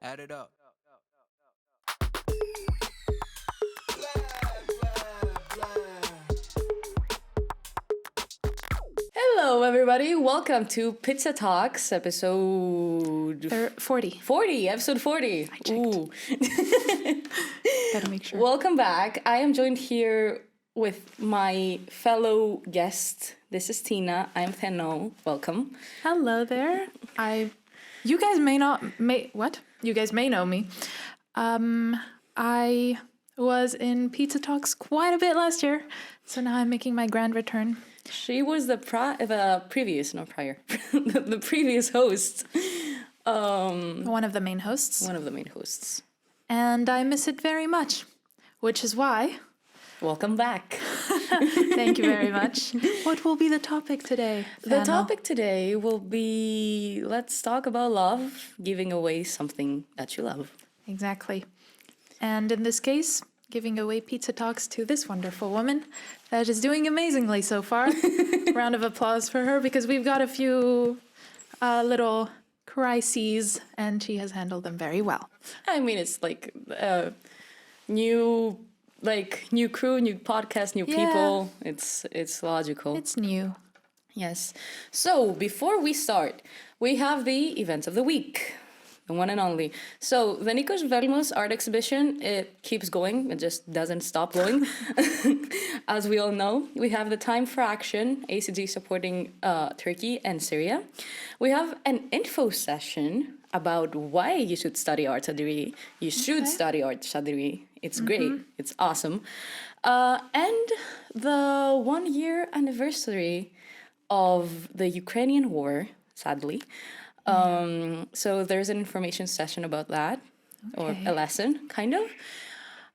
Add it up. Hello, everybody. Welcome to Pizza Talks, episode 40. 40. Episode 40. I checked. Ooh. Gotta make sure. Welcome back. I am joined here with my fellow guest. This is Tina. I'm Theano. Welcome. Hello there. You guys may know me. I was in Pizza Talks quite a bit last year, so now I'm making my grand return. She was the previous host. One of the main hosts. One of the main hosts. And I miss it very much, which is why... Welcome back. Thank you very much. What will be the topic today, The Theano? topic today will be, let's talk about love, giving away something that you love. Exactly. And in this case, giving away Pizza Talks to this wonderful woman that is doing amazingly so far. Round of applause for her, because we've got a few little crises and she has handled them very well. I mean, it's like new crew, new podcast, new people. It's logical. It's new. Yes. So before we start, we have the event of the week. The one and only. So the Nikos Velmos art exhibition, it keeps going. It just doesn't stop going. As we all know, we have the Time for Action, ACG supporting Turkey and Syria. We have an info session about why you should study art Sadiri. You should study art Sadiri. It's great. It's awesome. And the 1 year anniversary of the Ukrainian war, sadly. So there's an information session about that, or a lesson, kind of.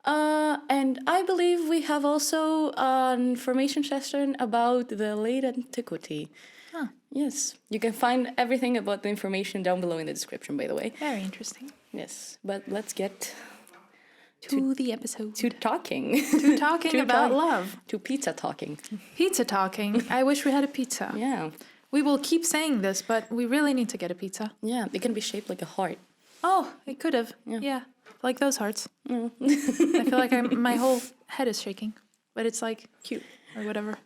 And I believe we have also an information session about the late antiquity. Huh. Yes, you can find everything about the information down below in the description, by the way. Very interesting. Yes, but let's get To the episode. to talking. To talking To about talk- love. to pizza talking. Pizza talking. I wish we had a pizza. Yeah, We will keep saying this, but we really need to get a pizza. yeah, it can be shaped like a heart. Oh, it could have. Yeah. Like those hearts. I feel like my whole head is shaking, but it's like cute or whatever.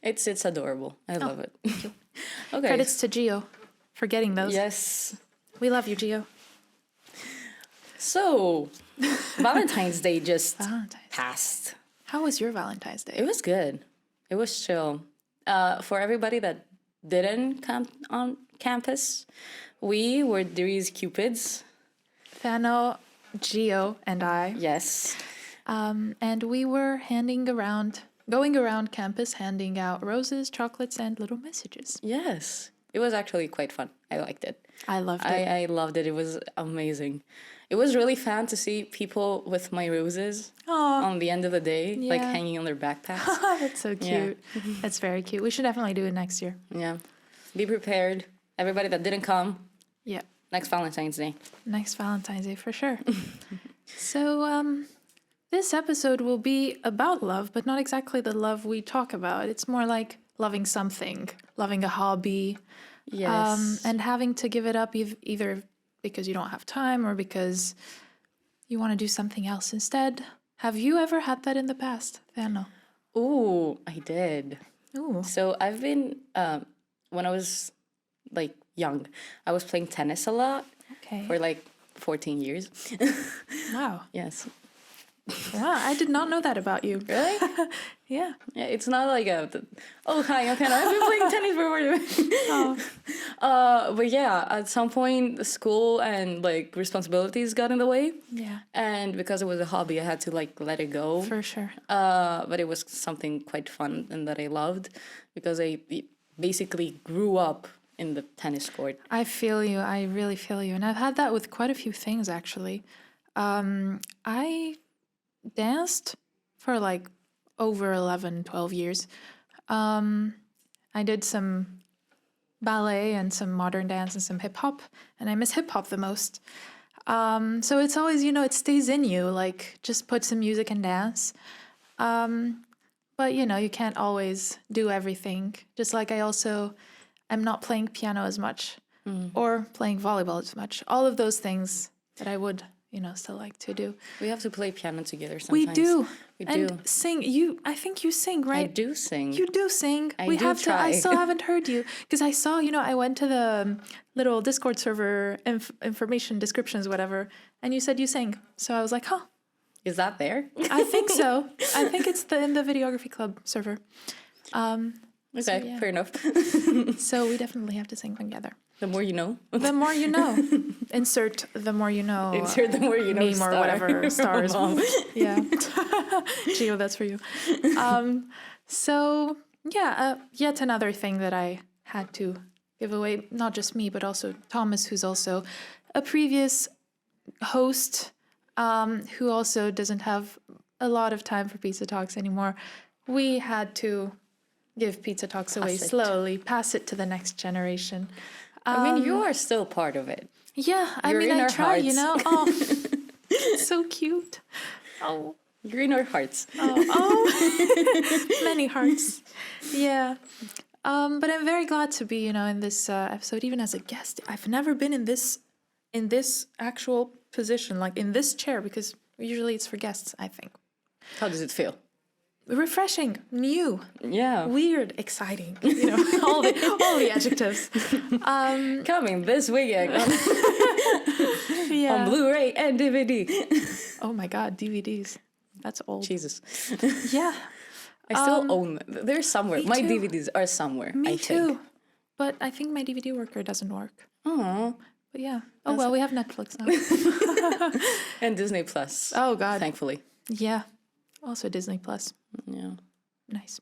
It's adorable. I love it. Thank you. Okay. Credits to Gio for getting those. Yes. We love you, Gio. So, Valentine's Day just Valentine's. passed. How was your Valentine's It Day? was good. It was chill. For everybody that didn't come on campus, we were Diri's Cupids. Fano, Gio, and I. Yes. And we were going around campus, handing out roses, chocolates, and little messages. Yes. It was actually quite fun. I liked it. I loved it. I loved it. It was amazing. It was really fun to see people with my roses Aw. on the end of the day, like Yeah. hanging on their backpacks. That's so cute. That's very cute. We should definitely do it next year. Yeah. Be prepared. Everybody that didn't come, Yeah. next Valentine's Day. Next Valentine's Day for sure. So, this episode will be about love, but not exactly the love we talk about. It's more like loving something, loving a hobby, Yes. and having to give it up either because you don't have time or because you want to do something else instead. Have you ever had that in the past, Theano? Ooh, I did. Ooh. So I've been, when I was like young, I was playing tennis a lot Okay. for like 14 years. Wow. Yes. Wow. I did not know that about you. Really? Yeah. Yeah, it's not like oh, hi, I'm Hannah. I've been playing tennis for 40 years. But yeah, at some point, the school and like responsibilities got in the way. Yeah. And because it was a hobby, I had to like let it go. For sure. But it was something quite fun and that I loved because I basically grew up in the tennis court. I feel you. I really feel you. And I've had that with quite a few things, actually. I danced for like over 11, 12 years. I did some ballet and some modern dance and some hip hop, and I miss hip hop the most. So it's always, it stays in you, like just put some music and dance. But, you can't always do everything. Just like I'm not playing piano as much. or playing volleyball as much. All of those things that I would, still like to do. We have to play piano together We sometimes. do. We and do. sing. I think you sing, I right? do sing. You do sing. I we do have to. I try. still haven't heard you because I saw. I went to the little Discord server information descriptions, whatever, and you said you sang. So I was like, huh. Is that there? I think so. I think it's in the Videography Club server. Okay, yeah. fair enough. So we definitely have to sing together. The more you know. The more you know. Insert the more you know. Insert the more you know meme star. or whatever stars. Wow. Yeah. Gio, that's for you. So yeah, yet another thing that I had to give away, not just me, but also Thomas, who's also a previous host, who also doesn't have a lot of time for Pizza Talks anymore. We had to give Pizza Talks away slowly, pass it to the next generation. I mean, you are still part of it. Yeah, You're in I our try, hearts. Oh, so cute. Oh, You're in our hearts. many hearts. Yeah. But I'm very glad to be, in this episode, even as a guest. I've never been in this actual position, like in this chair, because usually it's for guests, I think. How does it feel? Refreshing, new, Yeah. weird, exciting, all the adjectives. Coming this weekend on, Yeah. on Blu-ray and DVD. Oh my God, DVDs. That's old. Jesus. Yeah. I still own them. They're somewhere. My too. DVDs are somewhere, Me I too. think. But I think my DVD worker doesn't work. Oh. But yeah. Oh, well, we have Netflix now. And Disney Plus. Oh, God. Thankfully. Yeah. Also Disney Plus. Yeah. Nice.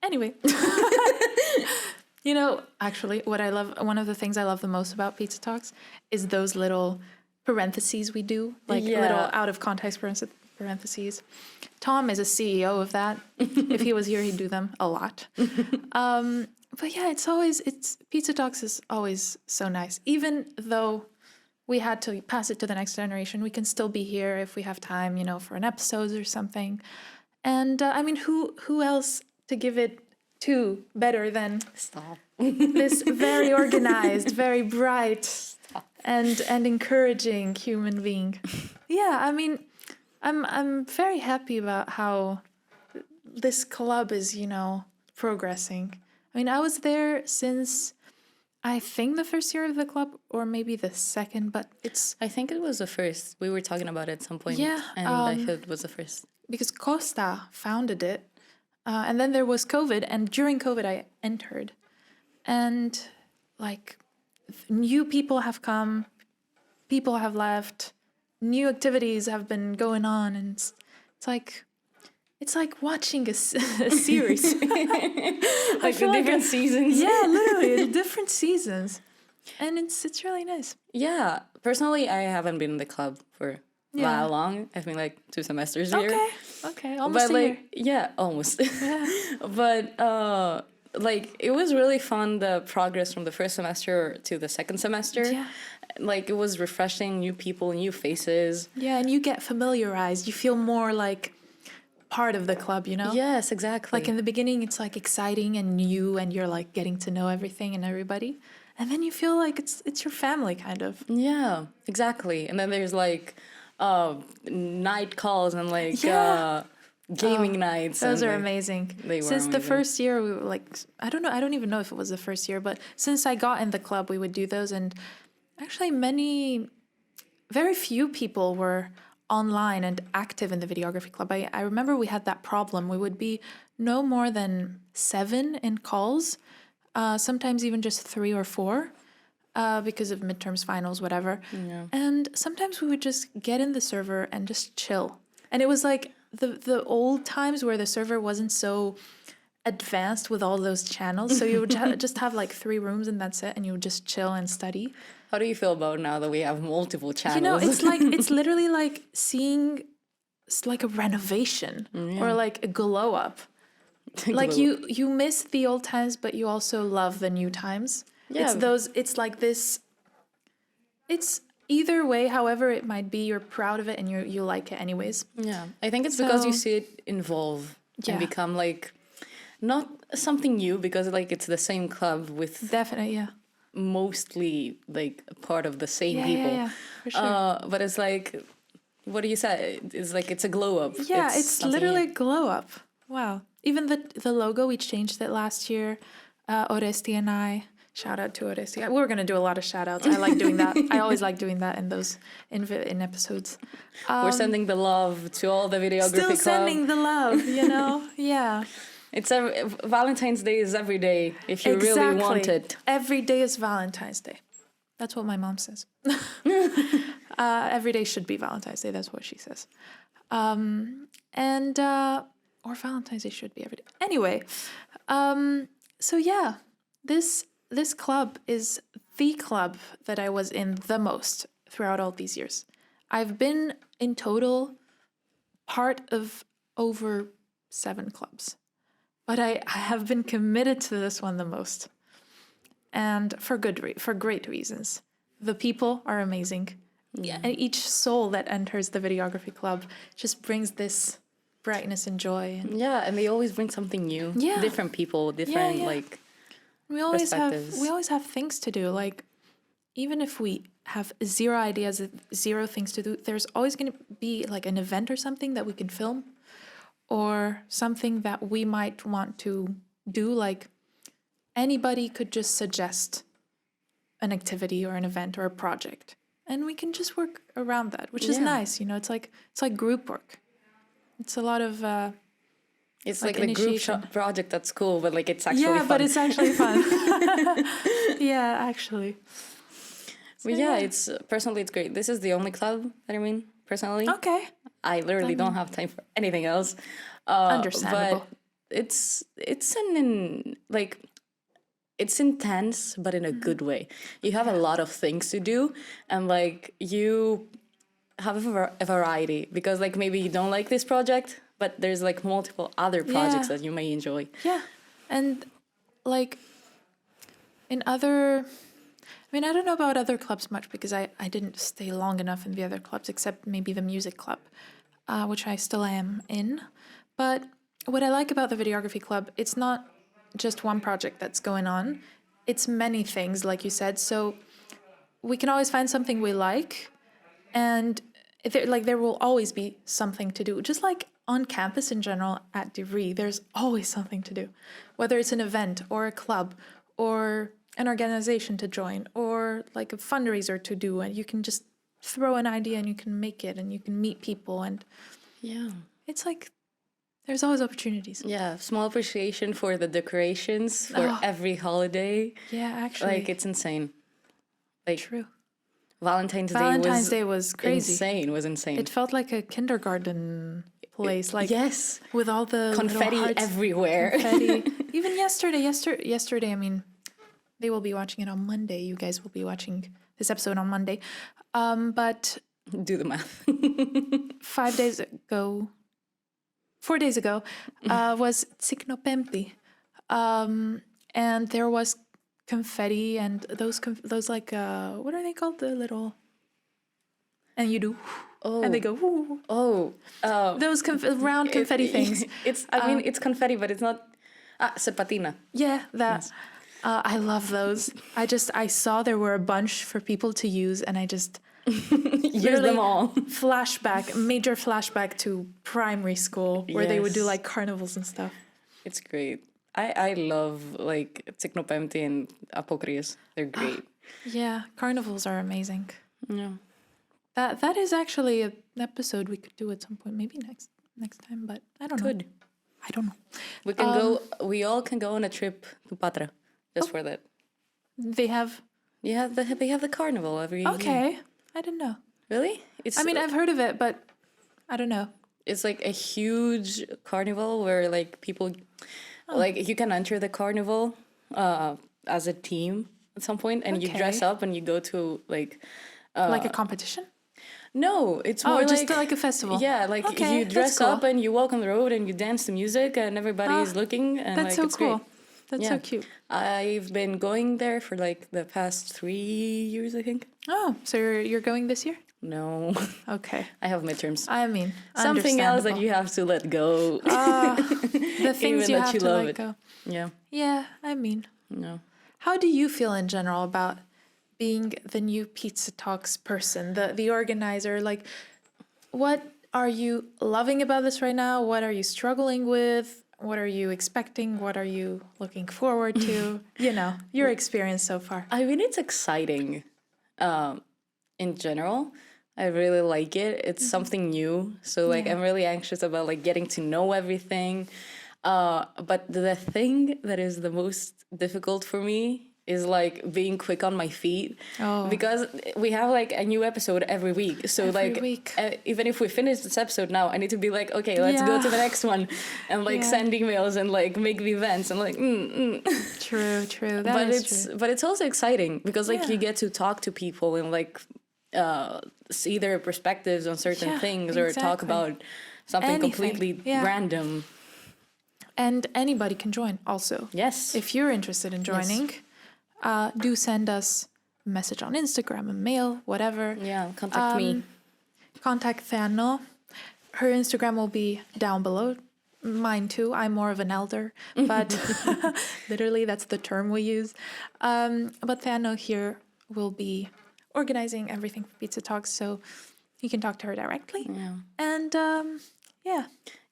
Anyway. Actually, one of the things I love the most about Pizza Talks is those little parentheses we do, like little out of context parentheses. Tom is a CEO of that. If he was here, he'd do them a lot. But yeah, Pizza Talks is always so nice. Even though we had to pass it to the next generation, we can still be here if we have time, for an episode or something. And I mean, who else to give it to better than this very organized, very bright, and encouraging human being? Yeah, I mean, I'm very happy about how this club is, progressing. I mean, I was there since I think the first year of the club, or maybe the second, but I think it was the first. We were talking about it at some point. Yeah, And I feel it was the first. because Costa founded it. And then there was COVID, and during COVID I entered. And new people have come, people have left, new activities have been going on, and it's like watching a series. Like the different seasons. Yeah, literally, different seasons. And it's really nice. Yeah. Personally, I haven't been in the club for that long. I've been 2 semesters here. Okay, almost But a year. yeah, almost. But it was really fun, the progress from the first semester to the second semester. Yeah. It was refreshing, new people, new faces. Yeah, and you get familiarized. You feel more like part of the club, Yes, exactly. Like in the beginning, it's exciting and new, and you're getting to know everything and everybody. And then you feel like it's your family, kind of. Yeah, exactly. And then there's night calls and gaming nights. Those are amazing. They were Since the amazing. first year, we were I don't even know if it was the first year, but since I got in the club, we would do those. And actually very few people were online and active in the Videography Club. I remember we had that problem. We would be no more than 7 in calls, sometimes even just 3 or 4, because of midterms, finals, whatever. Yeah. And sometimes we would just get in the server and just chill. And it was the old times where the server wasn't so advanced with all those channels. So you would just have 3 rooms and that's it. And you would just chill and study. How do you feel about now that we have multiple channels? It's literally seeing a renovation or a glow up. You miss the old times, but you also love the new times. Yeah. It's either way, however it might be, you're proud of it and you like it anyways. Yeah. I think it's because you see it evolve and become not something new, because it's the same club with Definitely, yeah. mostly like part of the same Yeah, people. yeah, for sure. But it's like, what do you say? It's like it's a glow up. Yeah, it's nothing literally new. a glow up. Wow. Even the logo, we changed it last year. Oresti and I, shout out to Oresti. We're gonna do a lot of shout outs. I like doing that. I always like doing that in those in episodes. We're sending the love to all the videography Still club. sending the love, you know? Yeah. It's Valentine's Day is every day if you really want it. Every day is Valentine's Day. That's what my mom says. Every day should be Valentine's Day. That's what she says. Or Valentine's Day should be every day. Anyway, so yeah, this club is the club that I was in the most throughout all these years. I've been in total part of over 7 clubs, but I have been committed to this one the most, and for great reasons. The people are amazing. Yeah, and each soul that enters the videography club just brings this brightness and joy. And they always bring something new. Yeah. Different people, different like we always perspectives. have things to do. Like, even if we have 0 ideas, 0 things to do, there's always going to be like an event or something that we can film, or something that we might want to do. Like, anybody could just suggest an activity or an event or a project, and we can just work around that, which is nice. You know, it's like group work. It's a lot of it's like the group project at school, but like it's actually fun. but it's actually fun. Yeah, actually. So, but it's personally it's great. This is the only club that I'm in personally. Okay. I literally don't have time for anything else. Understandable. But it's it's intense, but in a good way. You have a lot of things to do, and like you have a variety, because like maybe you don't like this project, but there's like multiple other projects that you may enjoy. Yeah, and like in other, I mean, I don't know about other clubs much, because I didn't stay long enough in the other clubs, except maybe the music club, which I still am in. But what I like about the videography club, it's not just one project that's going on. It's many things, like you said. So we can always find something we like, and there will always be something to do. Just like on campus in general at DeVry, there's always something to do, whether it's an event or a club or an organization to join or like a fundraiser to do, and you can just throw an idea and you can make it, and you can meet people, and it's like there's always opportunities. Yeah, small appreciation for the decorations for every holiday. Yeah, actually. Like, it's insane. Like, true. Valentine's Day was crazy. Insane. Was insane. It felt like a kindergarten place. Like, yes. With all the confetti everywhere. Confetti. Even yesterday, I mean, they will be watching it on Monday. You guys will be watching this episode on Monday. But do the math. 4 days ago, was Tsiknopemti. And there was confetti and those like, what are they called? The little, and you do, and they go, woo. Oh. Those round confetti things. It's confetti, but it's not, sepatina. Yeah, that. Yes. I love those. I saw there were a bunch for people to use, and I just use them all. Major flashback to primary school, where they would do like carnivals and stuff. It's great. I love like Tsiknopemti and Apokrius. They're great. Yeah, carnivals are amazing. Yeah. That is actually an episode we could do at some point, maybe next time, but I don't know. I don't know. We can go. We all can go on a trip to Patra just for that. They have. Yeah, they have the carnival every year. Okay, I didn't know. Really? I've heard of it, but I don't know. It's like a huge carnival where like people, like you can enter the carnival as a team at some point, and you dress up and you go to like a competition. No, it's more just like a festival. Yeah, like you dress up and you walk on the road and you dance to music and everybody is looking, and that's like so it's cool. great. That's so cute. I've been going there for like the past 3 years, I think. Oh, so you're going this year? No. Okay. I have midterms. I mean, something else that you have to let go. The things you have to let go. Yeah. Yeah, I mean. No. how do you feel in general about being the new Pizza Talks person, the organizer? Like, what are you loving about this right now? What are you struggling with? What are you expecting? What are you looking forward to? Your experience so far. I mean, it's exciting in general. I really like it. It's something new. So, like, I'm really anxious about, like, getting to know everything. But the thing that is the most difficult for me is, like, being quick on my feet. Oh. Because we have, like, a new episode every week. So, Every week. even if we finish this episode now, I need to be like, okay, let's go to the next one. And, like, send emails and, like, make the events. And, like, True. True. But it's also exciting because, like, you get to talk to people and, like, see their perspectives on certain things or talk about something completely random. And anybody can join also. Yes. If you're interested in joining, do send us a message on Instagram, a mail, whatever. Yeah, contact me. Contact Theano. Her Instagram will be down below. Mine too. I'm more of an elder, but literally that's the term we use. But Theano here will be organizing everything for Pizza Talks, so you can talk to her directly. Yeah. And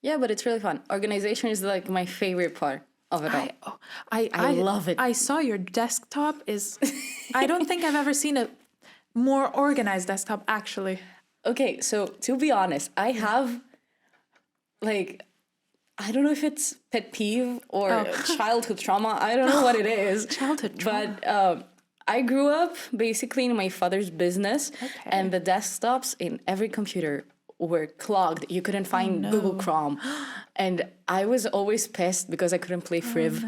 Yeah, but it's really fun. Organization is, like, my favorite part of it all. I love it. I saw your desktop is. I don't think I've ever seen a more organized desktop, actually. Okay, so to be honest, I have, like, I don't know if it's pet peeve or childhood trauma. I don't know what it is. Childhood trauma. But I grew up basically in my father's business, and the desktops in every computer were clogged. You couldn't find Google Chrome. And I was always pissed because I couldn't play Friv.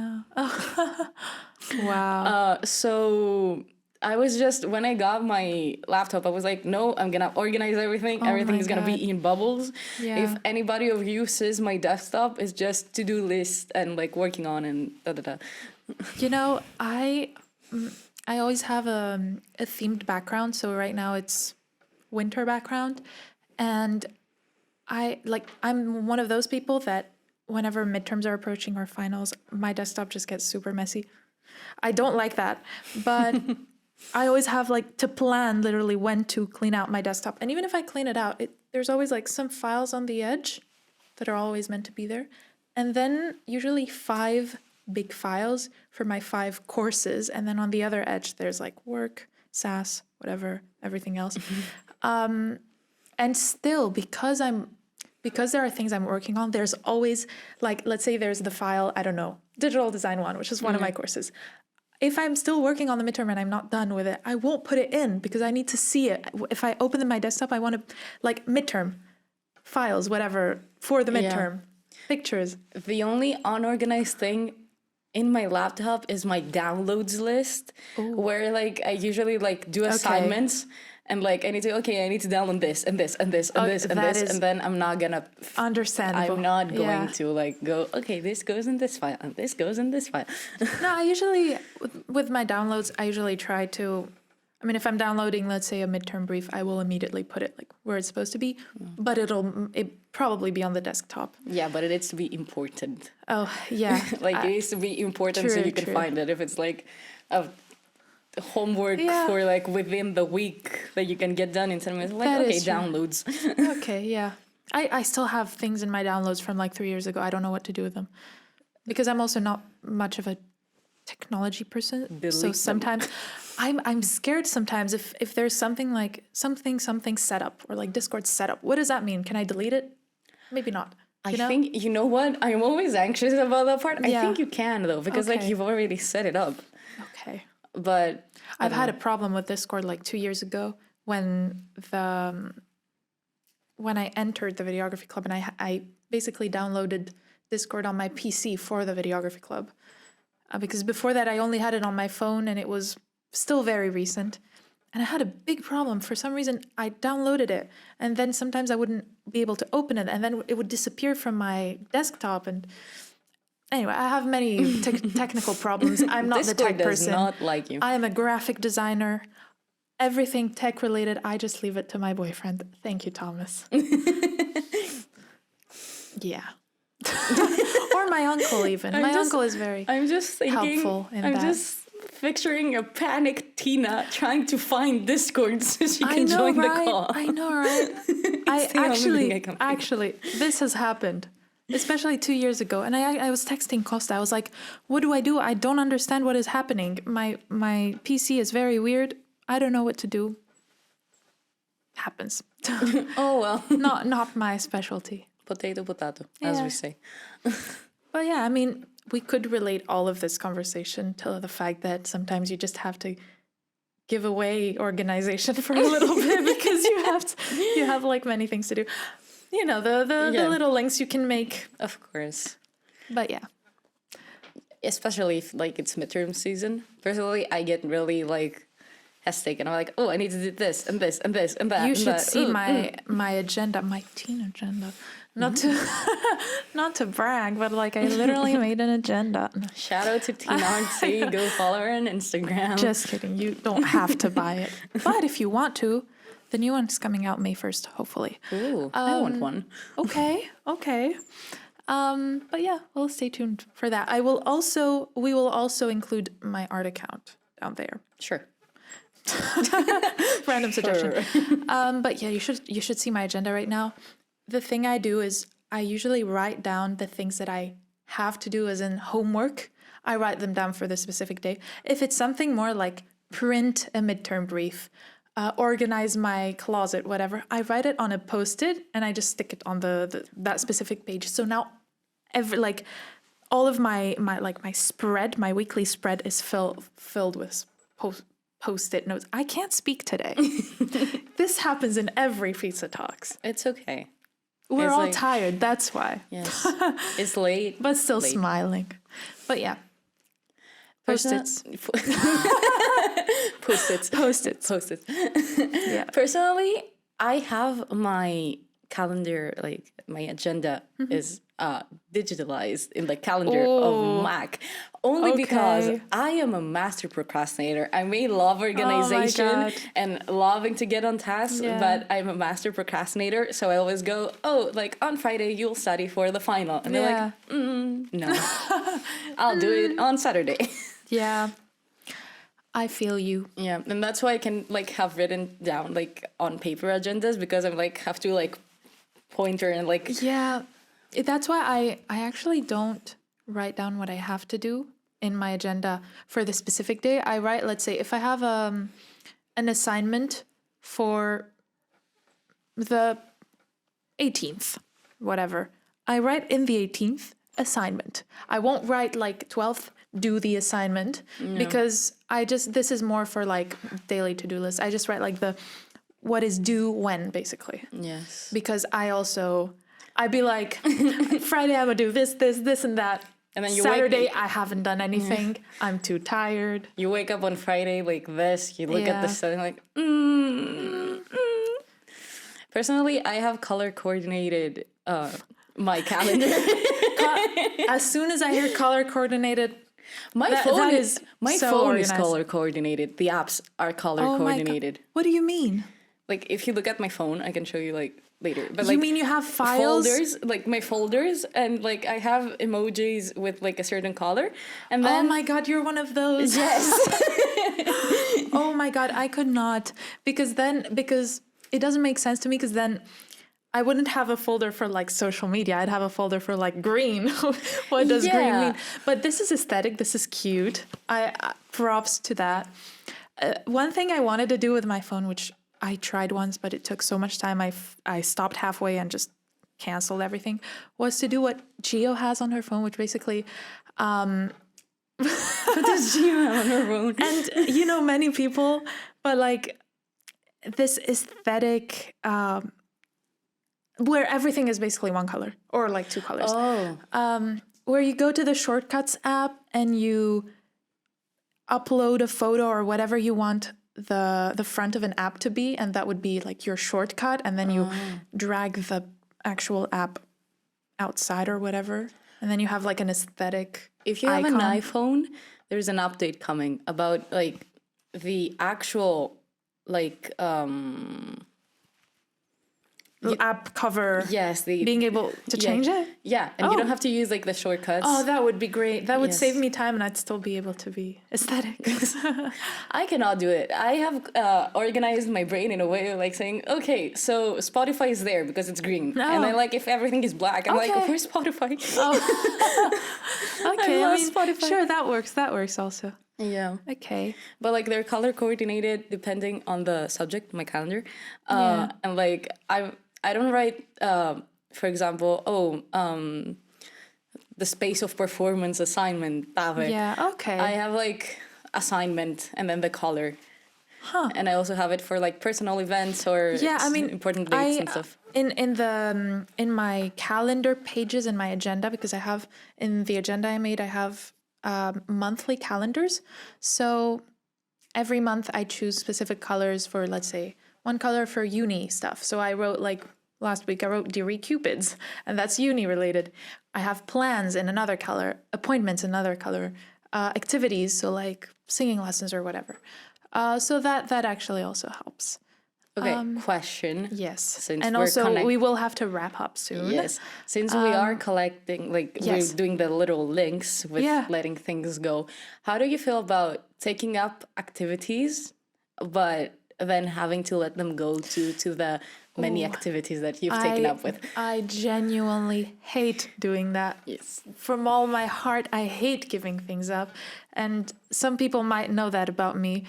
Wow. So I was just, when I got my laptop, I was like, no, I'm going to organize everything. Everything is going to be in bubbles. Yeah. If anybody of you says my desktop is just to-do list and, like, working on and da-da-da. I always have a themed background. So right now it's winter background. And I'm one of those people that whenever midterms are approaching or finals, my desktop just gets super messy. I don't like that. But I always have, like, to plan literally when to clean out my desktop. And even if I clean it out, there's always, like, some files on the edge that are always meant to be there. And then usually 5 big files for my 5 courses. And then on the other edge, there's, like, work, SAS, whatever, everything else. And still, because there are things I'm working on, there's always, like, let's say there's the file, I don't know, Digital Design 1, which is one of my courses. If I'm still working on the midterm and I'm not done with it, I won't put it in because I need to see it. If I open my desktop, I want to, like, midterm files, whatever, for the midterm, pictures. The only unorganized thing in my laptop is my downloads list, where, like, I usually, like, do assignments. And, like, I need to download this and this and this and this and this. And then I'm not going to... Understandable. I'm not going to, like, go, okay, this goes in this file and this goes in this file. No, I usually, with my downloads, I usually try to... I mean, if I'm downloading, let's say, a midterm brief, I will immediately put it, like, where it's supposed to be. But it'll probably be on the desktop. Yeah, but it needs to be important. Oh, yeah. Like, it needs to be important so you can find it. If it's, like... homework for, like, within the week that you can get done in 10 minutes. Like, okay, downloads. Okay, yeah. I still have things in my downloads from, like, 3 years ago. I don't know what to do with them. Because I'm also not much of a technology person. So sometimes I'm scared sometimes if there's something like something setup or, like, Discord setup. What does that mean? Can I delete it? Maybe not. I think, you know what? I'm always anxious about that part. Yeah. I think you can, though, because, like, you've already set it up. Okay. But I've had a problem with Discord, like, 2 years ago when I entered the Videography Club, and I basically downloaded Discord on my PC for the Videography Club. Because before that, I only had it on my phone, and it was still very recent. And I had a big problem. For some reason, I downloaded it, and then sometimes I wouldn't be able to open it, and then it would disappear from my desktop, and... Anyway, I have many technical problems. I'm not the tech person. Discord does not like you. I am a graphic designer. Everything tech related, I just leave it to my boyfriend. Thank you, Thomas. Yeah. Or my uncle even. My uncle is very I'm just thinking, helpful in that. picturing a panicked Tina trying to find Discord so she can join the call. I know, right? I the only thing I can think. actually, this has happened, especially 2 years ago. And I was texting Costa. I was like, what do? I don't understand what is happening. My PC is very weird. I don't know what to do. Happens. Oh, well. Not my specialty. Potato, as Yeah. we say. But yeah, I mean, we could relate all of this conversation to the fact that sometimes you just have to give away organization for a little bit because you have like many things to do. You know, the little links you can make. Of course. But yeah. Especially if like it's midterm season. Personally, I get really like hesitate and I'm like, oh, I need to do this and this and this and that. You and should that. see my agenda, my teen agenda. Not to brag, but like I literally made an agenda. Shout out to Tina and Tina. Go follow her on Instagram. Just kidding. You don't have to buy it. But if you want to, the new one's coming out May 1st, hopefully. Ooh, I want one. Okay. But yeah, we'll stay tuned for that. We will also include my art account down there. Sure. Random suggestion. But yeah, you should see my agenda right now. The thing I do is I usually write down the things that I have to do as in homework. I write them down for the specific day. If it's something more like print a midterm brief, organize my closet, whatever, I write it on a Post-it and I just stick it on that specific page. So now all of my spread, my weekly spread is filled with Post-it notes. I can't speak today. This happens in every Pizza Talks. It's okay. We're It's all like- tired, that's why. Yes. It's late. But still Late. smiling. But yeah. Post-its. Post-its. Post-its. Post-its. Yeah. Personally, I have my calendar, like my agenda is digitalized in the calendar of Mac. Only because Okay. I am a master procrastinator. I may love organization God. and loving to get on task, Yeah. but I'm a master procrastinator. So I always go, oh, like on Friday, you'll study for the final. And they're Yeah. like, no, I'll do it on Saturday. Yeah. I feel you. Yeah, and that's why I can like have written down like on paper agendas because I'm like have to like pointer and like Yeah. That's why I actually don't write down what I have to do in my agenda for the specific day. I write, let's say, if I have an assignment for the 18th, whatever, I write in the 18th assignment. I won't write like 12th, do the assignment because this is more for like daily to-do list. I just write like what is due when, basically. yes. Because I'd be like, Friday I'm gonna do this, and that. And then you Saturday I haven't done anything. I'm too tired. You wake up on Friday like this. You look at the Yeah. sun like. Personally, I have color coordinated my calendar. As soon as I hear color coordinated, My That phone is my so phone organized. is color coordinated. The apps are color oh my God. coordinated. What do you mean? Like if you look at my phone, I can show you like later. But You like mean you have files? folders, like my folders, and like I have emojis with like a certain color, and Oh then my God, you're one of those. yes, Oh my God, I could not. Because it doesn't make sense to me because then I wouldn't have a folder for like social media. I'd have a folder for like green. What does green Yeah. mean? But this is aesthetic. This is cute. I props to that. One thing I wanted to do with my phone, which I tried once, but it took so much time. I stopped halfway and just canceled everything, was to do what Gio has on her phone, which basically, what does Gina have on her phone? and many people, but like this aesthetic, where everything is basically one color or like two colors. Oh, Where you go to the shortcuts app and you upload a photo or whatever you want the front of an app to be, and that would be like your shortcut, and then you drag the actual app outside or whatever, and then you have like an aesthetic if you have icon. an iPhone, there's an update coming about like the actual like app cover. Yes, being able to change it. Yeah, and you don't have to use like the shortcuts. Oh, that would be great. That would Yes. save me time, and I'd still be able to be aesthetic. I cannot do it. I have organized my brain in a way of like saying, okay, so Spotify is there because it's green. And I like if everything is black, I'm like, where's Spotify? Okay, I love Spotify. Sure, that works. That works also. Yeah. Okay. But like they're color coordinated depending on the subject, my calendar. And like I don't write, for example, the space of performance assignment. Yeah, okay. I have like assignment and then the color. And I also have it for like personal events or important dates and stuff. In my calendar pages in my agenda, because I have in the agenda I made, I have monthly calendars. So every month I choose specific colors for, let's say, one color for uni stuff. So I wrote like last week I wrote Deary Cupids, and that's uni related. I have plans in another color, appointments in another color, activities, so like singing lessons or whatever. So that actually also helps. Okay, question. Yes. Since and also we will have to wrap up soon. Yes. Since we are collecting, like we're doing the little links with letting things go. How do you feel about taking up activities, but then having to let them go to the many activities that you've taken up with? I genuinely hate doing that. Yes. From all my heart, I hate giving things up. And some people might know that about me.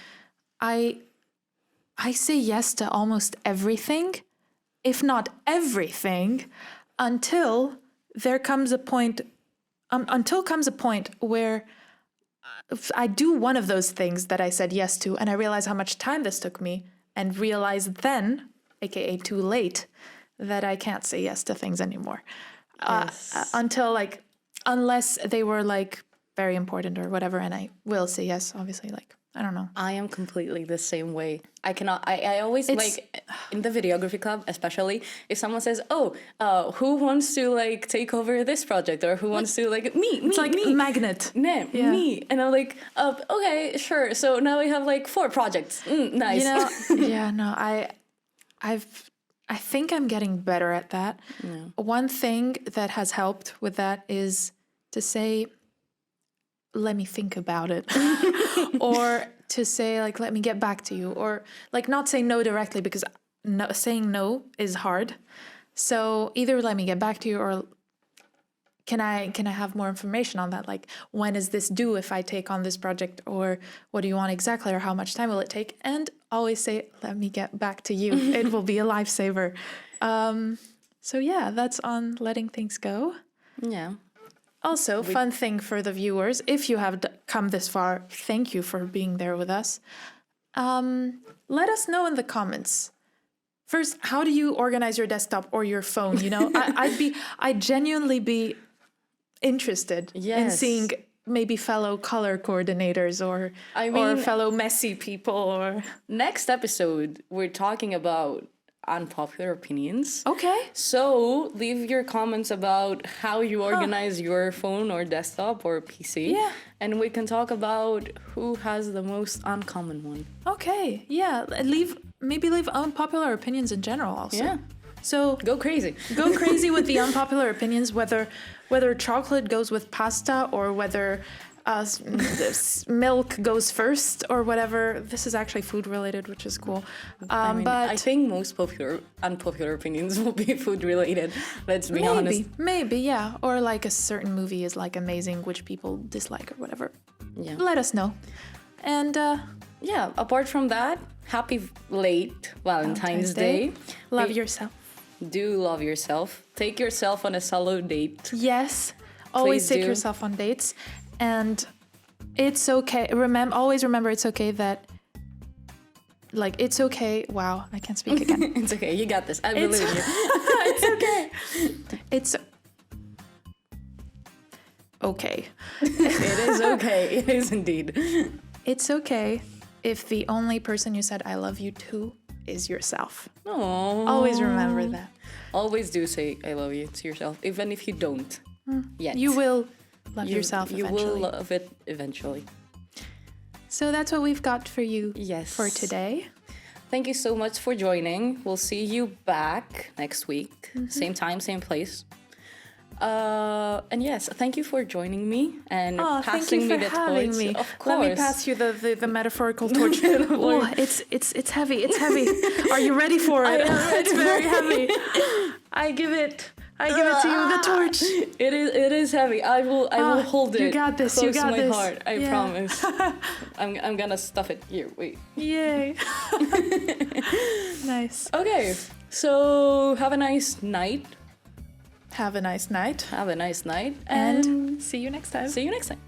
I say yes to almost everything, if not everything, until there comes a point, where I do one of those things that I said yes to, and I realize how much time this took me, and realize then, aka too late, that I can't say yes to things anymore. Unless they were like very important or whatever, and I will say yes, obviously, like, I don't know. I am completely the same way. I cannot, I always like, in the videography club, especially, if someone says, who wants to like take over this project, or who wants to like, me, it's like me. magnet. Me. And I'm like, okay, sure. So now we have like 4 projects. Nice. I think I'm getting better at that. Yeah. One thing that has helped with that is to say, let me think about it. Or to say, like, let me get back to you. Or, like, not say no directly, because saying no is hard. So either let me get back to you, or can I have more information on that? Like, when is this due if I take on this project? Or what do you want exactly? Or how much time will it take? And always say, let me get back to you. It will be a lifesaver. So yeah, that's on letting things go. Yeah. Also, fun thing for the viewers, if you have come this far, thank you for being there with us. Let us know in the comments. First, how do you organize your desktop or your phone? You know, I'd genuinely be interested in seeing maybe fellow color coordinators or fellow messy people. Or next episode, we're talking about unpopular opinions. Okay. So leave your comments about how you organize your phone or desktop or PC. Yeah. And we can talk about who has the most uncommon one. Okay. Yeah. Leave unpopular opinions in general also. Yeah. So go crazy. Go crazy with the unpopular opinions, whether chocolate goes with pasta or whether milk goes first or whatever. This is actually food related, which is cool. But I think most unpopular opinions will be food related. Let's be honest. Maybe, yeah. Or like a certain movie is like amazing, which people dislike or whatever. Yeah. Let us know. And yeah, apart from that, happy late Valentine's Day. Love yourself. Do love yourself. Take yourself on a solo date. Yes. Always take yourself on dates. And it's okay. Always remember it's okay that, like, it's okay. Wow, I can't speak again. It's okay. You got this. I believe in you. It's okay. It's okay. It is okay. It is indeed. It's okay if the only person you said I love you to is yourself. Aww. Always remember that. Always do say I love you to yourself, even if you don't yet. You will love yourself eventually. You will love it eventually. So that's what we've got for you for today. thank you so much for joining. We'll see you back next week. Same time, same place. And yes, thank you for joining me and passing me the torch. Me. Of course. Let me pass you the metaphorical torch. Oh, it's heavy. It's heavy. Are you ready for it? It's very heavy. I give it to you, the torch. It is heavy. I will hold it. You got this. Close You got to my this. heart. I promise. I'm gonna stuff it here. Wait. Yay. Nice. Okay. So have a nice night. Have a nice night. Have a nice night. And see you next time. See you next time.